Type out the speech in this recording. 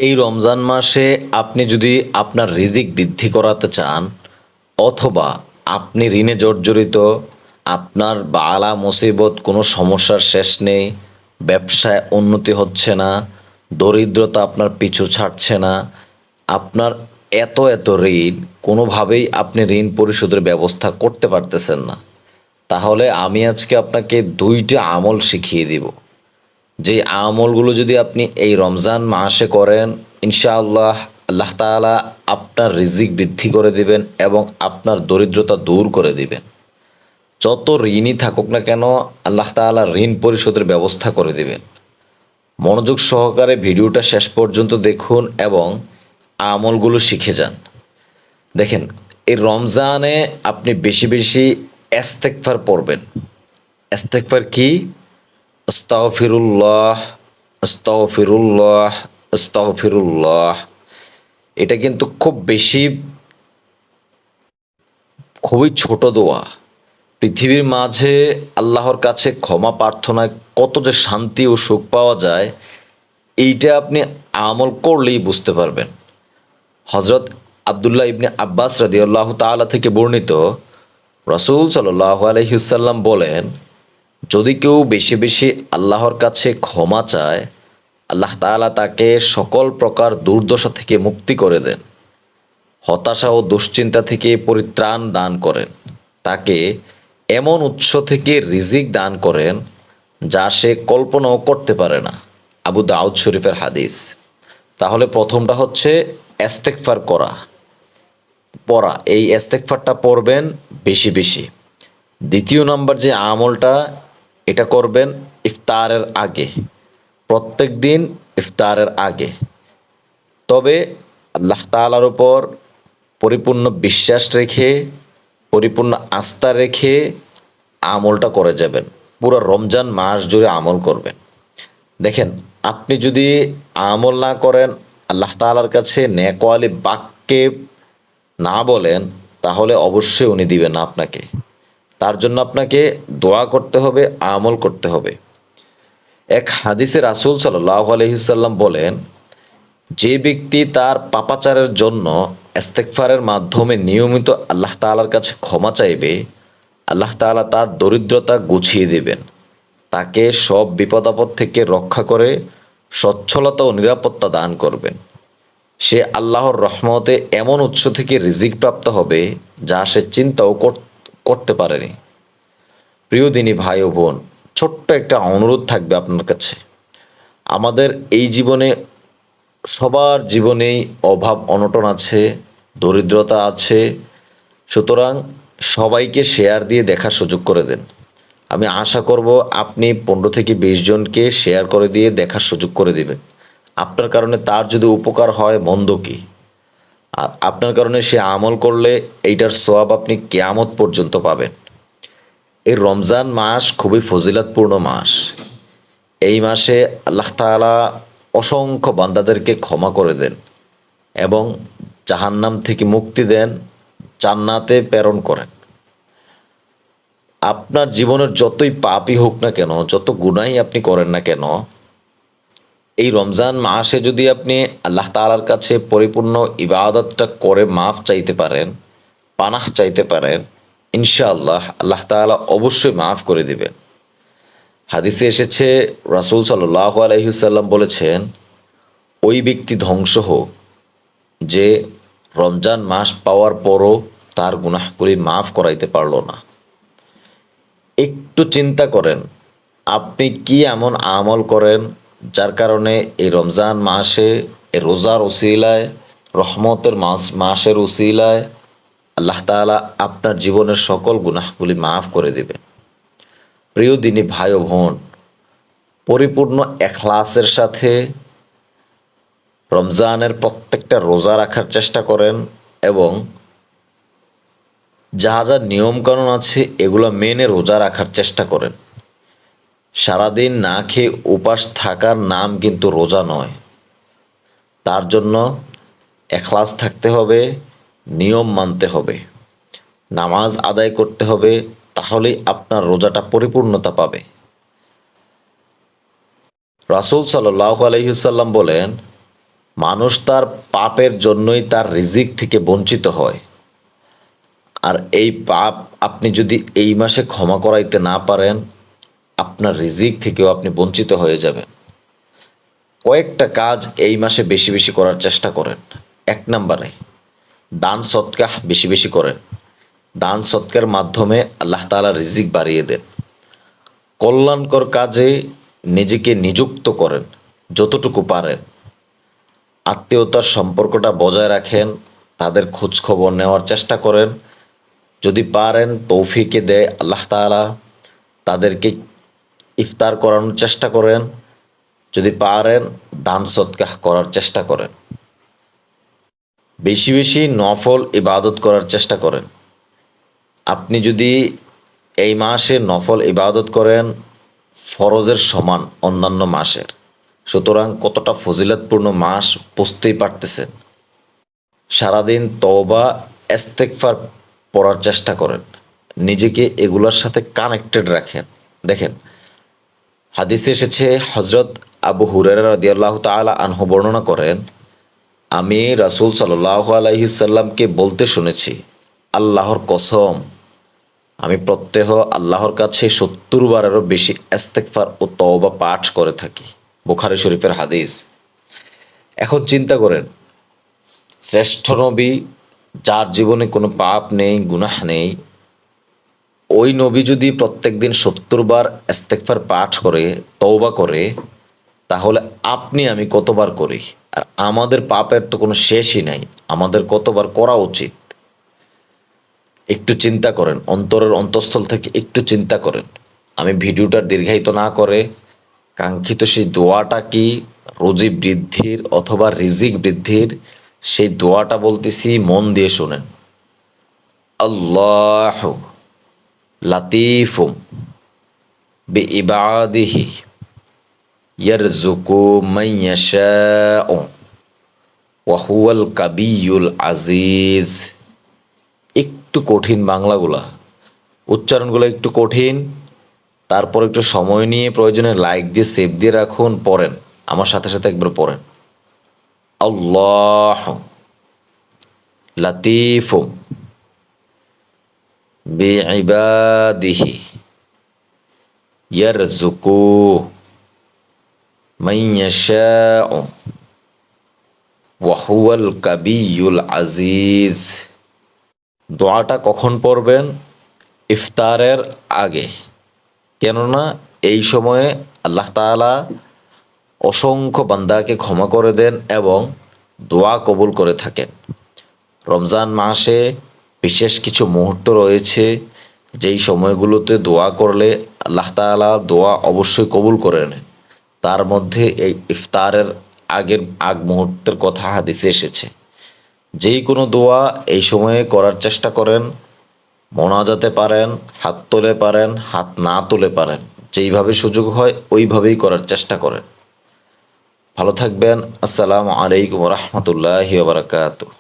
এই রমজান মাসে আপনি যদি আপনার রিজিক বৃদ্ধি করাতে চান, অথবা আপনি ঋণে জর্জরিত, আপনার বালা মুসিবত, কোনো সমস্যার শেষ নেই, ব্যবসায় উন্নতি হচ্ছে না, দরিদ্রতা আপনার পিছু ছাড়ছে না, আপনার এত এত ঋণ, কোনোভাবেই আপনি ঋণ পরিশোধের ব্যবস্থা করতে পারতেছেন না, তাহলে আমি আজকে আপনাকে 2টা আমল শিখিয়ে দিব। যে আমলগুলো যদি আপনি এই রমজান মাসে করেন, ইনশাআল্লাহ আল্লাহ তাআলা আপনার রিজিক বৃদ্ধি করে দিবেন এবং আপনার দরিদ্রতা দূর করে দিবেন। যত ঋণই থাকুক না কেন, আল্লাহ তাআলা ঋণ পরিশোধের ব্যবস্থা করে দিবেন। মনোযোগ সহকারে ভিডিওটা শেষ পর্যন্ত দেখুন এবং আমলগুলো শিখে যান। দেখেন, এই রমজানে আপনি বেশি বেশি ইস্তেগফার পড়বেন। ইস্তেগফার কি? আস্তাগফিরুল্লাহ, আস্তাগফিরুল্লাহ, আস্তাগফিরুল্লাহ। এটা কিন্তু খুবই ছোট দোয়া। পৃথিবীর মাঝে আল্লাহর কাছে ক্ষমা প্রার্থনায় কত যে শান্তি ও সুখ পাওয়া যায়, এইটা আপনি আমল করলেই বুঝতে পারবেন। হজরত আব্দুল্লাহ ইবনে আব্বাস রাদিয়াল্লাহু তাআলা থেকে বর্ণিত, রাসূল সাল্লাল্লাহু আলাইহি ওয়াসাল্লাম বলেন, যদি কেউ বেশি বেশি আল্লাহর কাছে ক্ষমা চায়, আল্লাহ তাআলা তাকে সকল প্রকার দুর্দশা থেকে মুক্তি করে দেন, হতাশা ও দুশ্চিন্তা থেকে পরিত্রাণ দান করেন, তাকে এমন উৎস থেকে রিজিক দান করেন যা সে কল্পনাও করতে পারে না। আবু দাউদ শরীফের হাদিস। তাহলে প্রথমটা হচ্ছে ইস্তেগফার পড়া। এই ইস্তেগফারটা পড়বেন বেশি বেশি। দ্বিতীয় নাম্বার যে আমলটা, এটা করবেন ইফতারের আগে, প্রত্যেক দিন ইফতারের আগে। তবে আল্লাহ তাআলার উপর পরিপূর্ণ বিশ্বাস রেখে, পরিপূর্ণ আস্থা রেখে আমলটা করে যাবেন। পুরো রমজান মাস জুড়ে আমল করবেন। দেখেন, আপনি যদি আমল না করেন, আল্লাহ তাআলার কাছে নেকওয়ালি বাক্যে না বলেন, তাহলে অবশ্যই উনি দিবেন না আপনাকে। তার জন্য আপনাকে দোয়া করতে হবে, আমল করতে হবে। এক হাদিসে রাসূল সাল্লাল্লাহু আলাইহি ওয়াসাল্লাম বলেন, যে ব্যক্তি তার পাপাচারের জন্য ইস্তেগফারের মাধ্যমে নিয়মিত আল্লাহ তাআলার কাছে ক্ষমা চাইবে, আল্লাহ তাআলা তার দরিদ্রতা গুছিয়ে দেবেন, তাকে সব বিপদ আপদ থেকে রক্ষা করে সচ্ছলতা ও নিরাপত্তা দান করবেন। সে আল্লাহর রহমতে এমন উৎস থেকে রিজিক প্রাপ্ত হবে যা সে চিন্তাও করতে পারেনি। প্রিয় দিনী ভাই ও বোন, ছোট্ট একটা অনুরোধ থাকবে আপনার কাছে। আমাদের এই জীবনে, সবার জীবনেই অভাব অনটন আছে, দরিদ্রতা আছে। সুতরাং সবাইকে শেয়ার দিয়ে দেখার সুযোগ করে দেন। আমি আশা করব আপনি 15 থেকে 20 জনকে শেয়ার করে দিয়ে দেখার সুযোগ করে দিবেন। আপনার কারণে তার যদি উপকার হয়, মন্দ কি? আর আপনার কারণে সে আমল করলে এইটার সওয়াব আপনি কিয়ামত পর্যন্ত পাবেন। এই রমজান মাস খুবই ফজিলতপূর্ণ মাস। এই মাসে আল্লাহ তাআলা অসংখ্য বান্দাদেরকে ক্ষমা করে দেন এবং জাহান্নাম থেকে মুক্তি দেন, জান্নাতে প্রেরণ করেন। আপনার জীবনের যতই পাপই হোক না কেন, যত গুনাহই আপনি করেন না কেন, এই রমজান মাসে যদি আপনি আল্লাহ তাআলার কাছে পরিপূর্ণ ইবাদতটা করে মাফ চাইতে পারেন, পানাহ চাইতে পারেন, ইনশাআল্লাহ আল্লাহ তাআলা অবশ্যই মাফ করে দিবেন। হাদিসে এসেছে, রাসূল সাল্লাল্লাহু আলাইহি ওয়াসাল্লাম বলেছেন, ওই ব্যক্তি ধ্বংস হোক যে রমজান মাস পাওয়ার পরও তার গুনাহগুলি মাফ করাইতে পারল না। একটু চিন্তা করেন, আপনি কি এমন আমল করেন যার কারণে এই রমজান মাসে, এই রোজার উসিলায়, রহমতের মাসের উসিলায় আল্লাহ তাআলা আপনার জীবনের সকল গুনাহগুলি মাফ করে দিবেন। প্রিয় দিনী ভাই ও বোন, পরিপূর্ণ ইখলাসের সাথে রমজানের প্রত্যেকটা রোজা রাখার চেষ্টা করেন এবং যা যা নিয়মকানুন আছে এগুলো মেনে রোজা রাখার চেষ্টা করেন। সারাদিন না খেয়ে উপাস থাকার নাম কিন্তু রোজা নয়। তার জন্য ইখলাস থাকতে হবে, নিয়ম মানতে হবে, নামাজ আদায় করতে হবে, তাহলেই আপনার রোজাটা পরিপূর্ণতা পাবে। রাসূল সাল্লাল্লাহু আলাইহি ওয়াসাল্লাম বলেন, মানুষ তার পাপের জন্যই তার রিজিক থেকে বঞ্চিত হয়। আর এই পাপ আপনি যদি এই মাসে ক্ষমা করাইতে না পারেন, আপনার রিজিক থেকেও আপনি বঞ্চিত হয়ে যাবেন। কয়েকটা কাজ এই মাসে বেশি বেশি করার চেষ্টা করেন। এক নম্বরে দান সৎকাহ বেশি বেশি করেন। দান সৎকার মাধ্যমে আল্লাহ তাআলা রিজিক বাড়িয়ে দেন। কল্যাণকর কাজে নিজেকে নিযুক্ত করেন যতটুকু পারেন। আত্মীয়তার সম্পর্কটা বজায় রাখেন, তাদের খোঁজ খবর নেওয়ার চেষ্টা করেন। যদি পারেন তৌফিকে দেয় আল্লাহ তাআলা, তাদেরকে ইফতার করানোর চেষ্টা করেন। যদি পারেন দান সৎকাহ করার চেষ্টা করেন। বেশি বেশি নফল ইবাদত করার চেষ্টা করেন। আপনি যদি এই মাসে নফল ইবাদত করেন ফরজের সমান অন্যান্য মাসের, সুতরাং কতটা ফজিলতপূর্ণ মাস বুঝতেই পারতেছেন। সারাদিন তওবা ইস্তেগফার পড়ার চেষ্টা করেন, নিজেকে এগুলোর সাথে কানেক্টেড রাখেন। দেখেন, হাদিসে এসেছে, হজরত আবু হুরায়রা রাদিয়াল্লাহু তাআলা আনহু বর্ণনা করেন, আমি রাসূল সাল্লাল্লাহু আলাইহি সাল্লামকে বলতে শুনেছি, আল্লাহর কসম, আমি প্রত্যহ আল্লাহর কাছে ৭০ বারেরও বেশি ইস্তেগফার ও তওবা পাঠ করে থাকি। বুখারী শরীফের হাদিস। এখন চিন্তা করেন, শ্রেষ্ঠ নবী, যার জীবনে কোনো পাপ নেই, গুনাহ নেই, ওই নবী যদি প্রত্যেকদিন ৭০ বার ইস্তেগফার পাঠ করে, তওবা করে, তাহলে আপনি আমি কতবার করি? আর আমাদের পাপের তো কোনো শেষই নাই, আমাদের কতবার করা উচিত? একটু চিন্তা করেন, অন্তরের অন্তঃস্থল থেকে একটু চিন্তা করেন। আমি ভিডিওটা দীর্ঘায়িত না করে কাঙ্ক্ষিত সেই দোয়াটা কি, রুজি বৃদ্ধির অথবা রিজিক বৃদ্ধির, সেই দোয়াটা বলতেছি, মন দিয়ে শোনেন। আল্লাহু লাতিফুম বিইবাদিহি ইয়ারযুকু মান ইয়াশাউ ওয়া হুয়াল কাবিয়্যুল আজিজ। একটু কঠিন বাংলাগুলা, উচ্চারণগুলো একটু কঠিন, তারপর একটু সময় নিয়ে প্রয়োজনে লাইক দিয়ে সেভ দিয়ে রাখুন, পড়েন, আমার সাথে সাথে একবার পড়েন। আল্লাহ লাতিফুম বিইবাদিহি ইয়ারযুকু মান ইয়াশাউ ওয়া হুয়াল কাবিয়্যুল আজিজ। দোয়াটা কখন পড়বেন? ইফতারের আগে, কেননা এই সময়ে আল্লাহ তাআলা অসংখ্য বান্দাকে ক্ষমা করে দেন এবং দোয়া কবুল করে থাকেন। রমজান মাসে বিশেষ কিছু মুহূর্ত রয়েছে যেই সময়গুলোতে দোয়া করলে আল্লাহ তাআলা দোয়া অবশ্যই কবুল করে নেন। তার মধ্যে এই ইফতারের আগ মুহূর্তের কথা হাদিসে এসেছে। যেই কোনো দোয়া এই সময়ে করার চেষ্টা করেন, মোনাজাতে পারেন, হাত তুলে পারেন, হাত না তুলে পারেন, যেইভাবে সুযোগ হয় ওইভাবেই করার চেষ্টা করেন। ভালো থাকবেন। আসসালামু আলাইকুম ওয়া রাহমাতুল্লাহি ওয়া বারাকাতুহু।